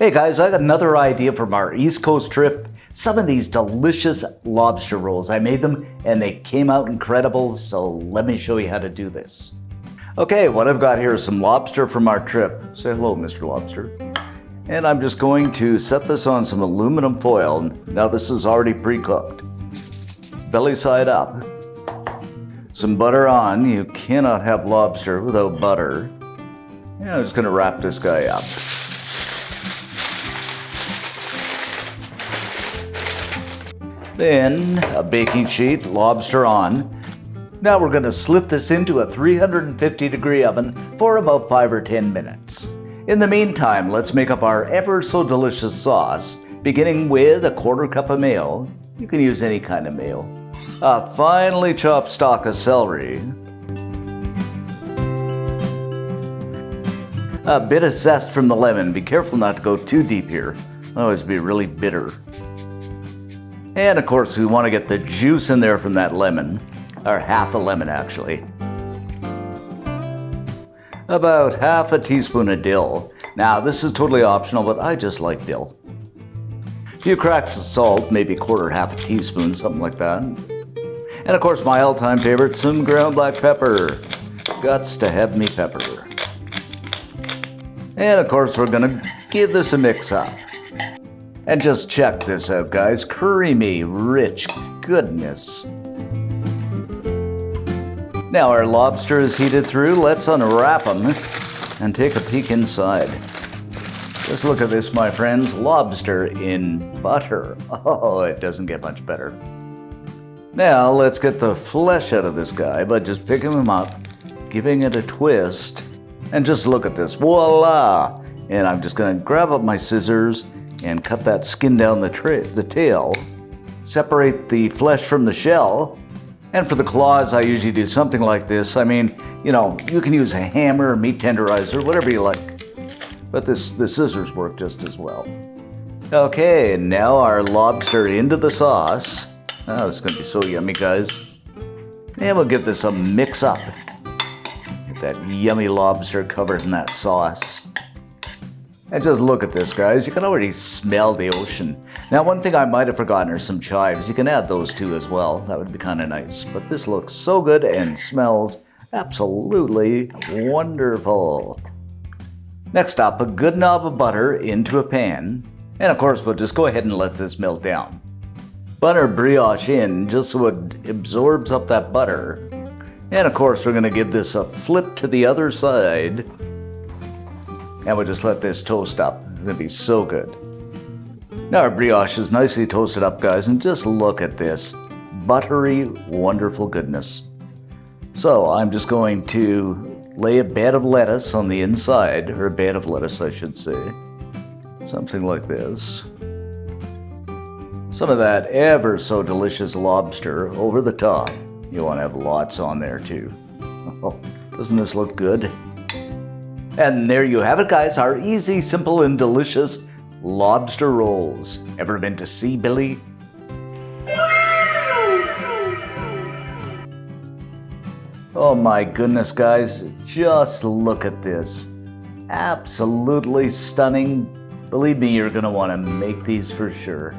Hey guys, I got another idea from our East Coast trip. Some of these delicious lobster rolls. I made them and they came out incredible, so let me show you how to do this. Okay, what I've got here is some lobster from our trip. Say hello, Mr. Lobster. And I'm just going to set this on some aluminum foil. Now this is already pre-cooked. Belly side up. Some butter on. You cannot have lobster without butter. And I'm just going to wrap this guy up. Then a baking sheet, lobster on. Now we're going to slip this into a 350-degree oven for about 5 or 10 minutes. In the meantime, let's make up our ever so delicious sauce, beginning with a 1/4 cup of mayo. You can use any kind of mayo. A finely chopped stalk of celery. A bit of zest from the lemon. Be careful not to go too deep here. Otherwise it'd be really bitter. And of course we want to get the juice in there from that lemon, or half a lemon actually. About half a teaspoon of dill. Now this is totally optional, but I just like dill. A few cracks of salt, maybe half a teaspoon, something like that. And of course my all-time favorite, some ground black pepper. Guts to have me pepper. And of course we're gonna give this a mix up. And just check this out, guys. Creamy, rich goodness. Now our lobster is heated through. Let's unwrap them and take a peek inside. Just look at this, my friends. Lobster in butter. Oh, it doesn't get much better. Now let's get the flesh out of this guy by just picking him up, giving it a twist, and just look at this. Voila! And I'm just gonna grab up my scissors and cut that skin down the tail, separate the flesh from the shell, and for the claws I usually do something like this. I mean, you know, you can use a hammer, meat tenderizer, whatever you like, but the scissors work just as well. Okay, now our lobster into the sauce. Oh, this is gonna be so yummy, guys. And we'll give this a mix up. Get that yummy lobster covered in that sauce. And just look at this, guys. You can already smell the ocean. Now, one thing I might have forgotten are some chives. You can add those too as well. That would be kind of nice. But this looks so good and smells absolutely wonderful. Next up, a good knob of butter into a pan. And of course, we'll just go ahead and let this melt down. Butter brioche in just so it absorbs up that butter. And of course, we're going to give this a flip to the other side. And we'll just let this toast up. It's gonna be so good. Now our brioche is nicely toasted up, guys, and just look at this buttery, wonderful goodness. So I'm just going to lay a bed of lettuce on the inside, or a bed of lettuce, I should say. Something like this. Some of that ever so delicious lobster over the top. You want to have lots on there too. Oh, doesn't this look good? And there you have it, guys, our easy, simple, and delicious lobster rolls. Ever been to sea, Billy? Oh my goodness, guys, just look at this. Absolutely stunning. Believe me, you're gonna want to make these for sure.